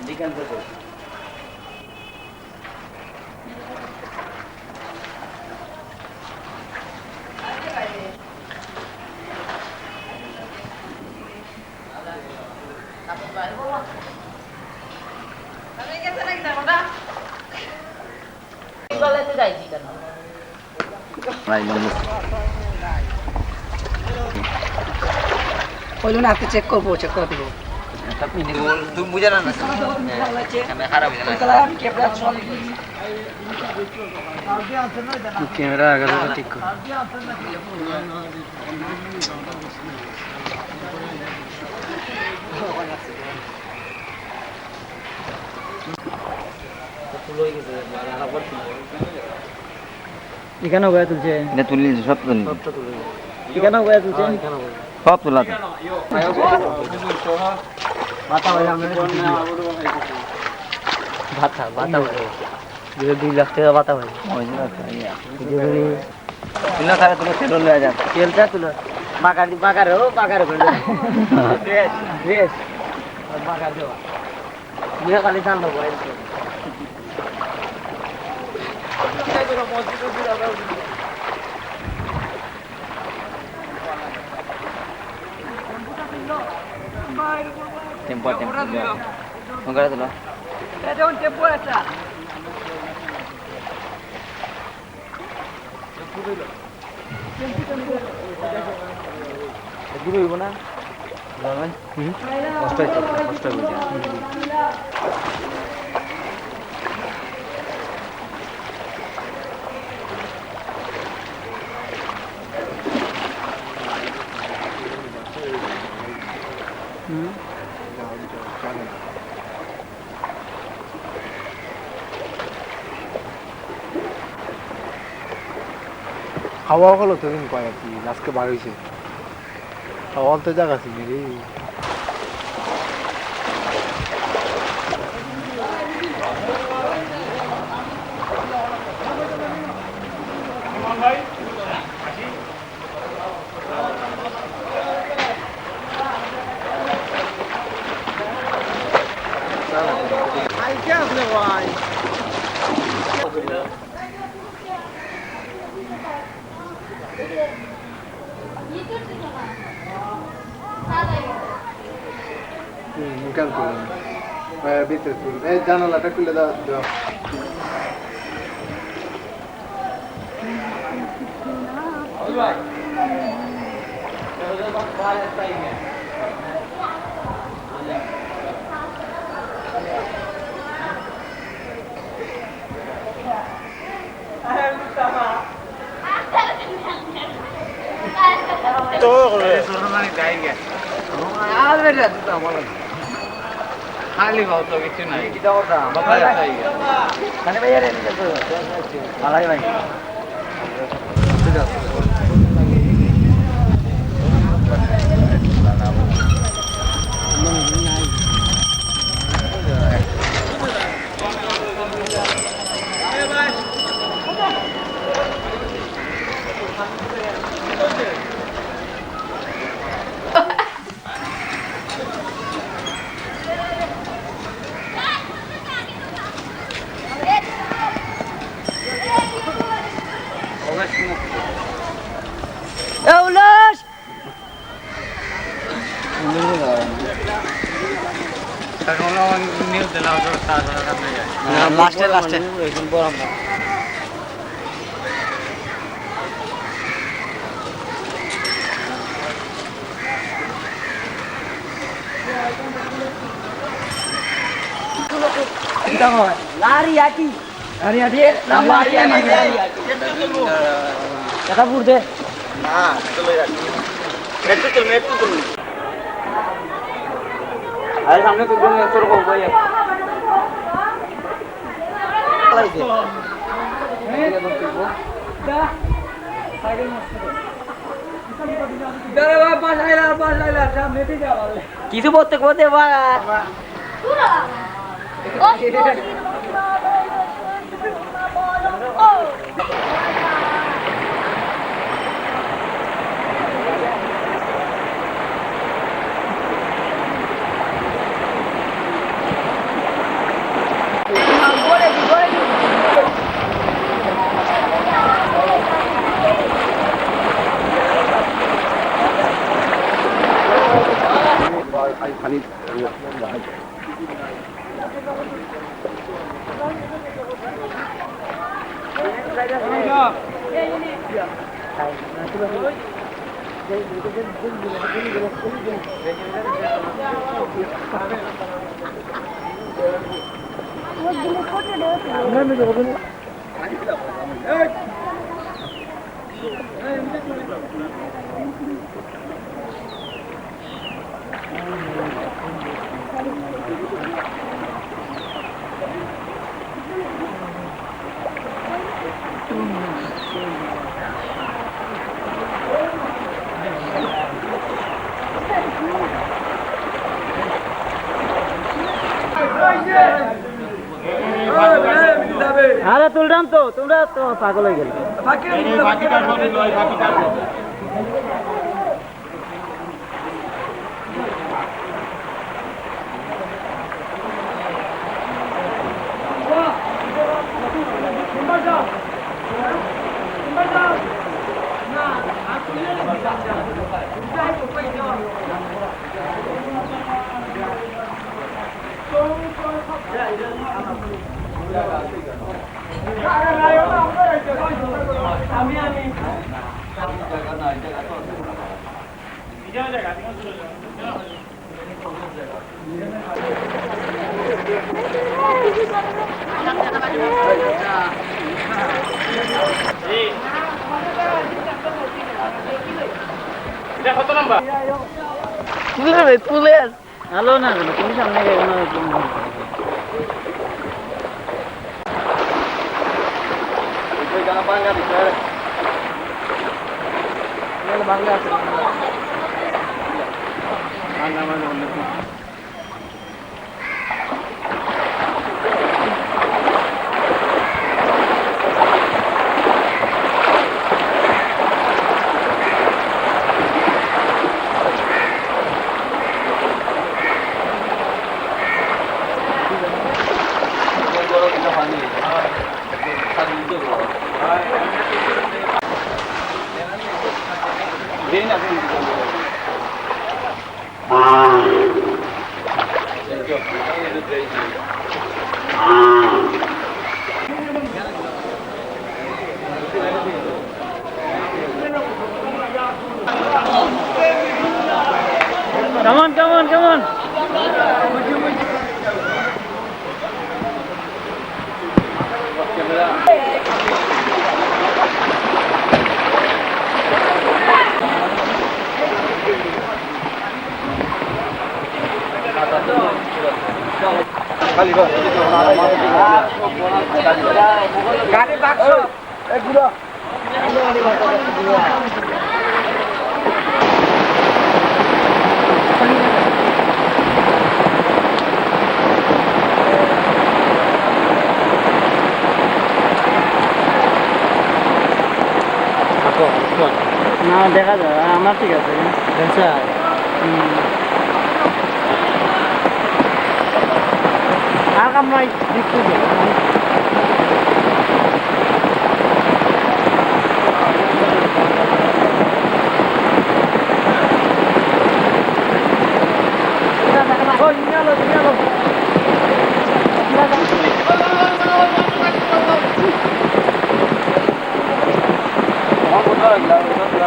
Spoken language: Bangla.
বিজ্ঞান থেকে ওইগুলো না আজকে চেক করবো চেক করে দেবো তুমি বুঝে না খারাপ ক্যামেরা আগে ঠিক কর এখানেও গায়ে তুলছে এটা তুলি সব তুলি এখানেও গায়ে তুলছে সব তোলা ভাতা ভাতা 2 লাখ টাকা ভাতা ভাই তুলা খাবে তুমি তেল লয়ে যা তেলটা তুলো বাগার হো বাগার রেস বাগার দেওয়া নিয়ে খালি জানলো ভাই টেম্পো করে দিল এটা ওই টেম্পো আছে দূর হইব না কষ্ট হইছে কষ্ট হইছে হাওয়া হলো তো দিন কয় আর কি আজকে বার হয়েছে হাওয়া তো জায়গা ছিল রে কেন করলেন ভিতরে তুল এই জানালাটা খুলে দাও তো আর বেটা তো বলো খালি ভাও তো কিছু নাই কি দাও দা বাবা যাই মানে ভাই রে নিতে তো আলাই ভাই ঠিক আছে উল্লাস লাস্টে লাস্টে লারি আটি লারি আটি লারি আটি টাকা পুরতে না চলে যা মেট্রো তুল আরে সামনে তো তোর কো ভাই কিছু বলতে বলতে খালি আরে তুললাম তো, তোমরা তো পাগল হয়ে গেলে। হ্যালো না, তুমি সামনে গেলে বাংলা আছে। Come on. গাড়ি বাক্স এগুলো না দেখা যায়, আমার ঠিক আছে। আর কামাই আমার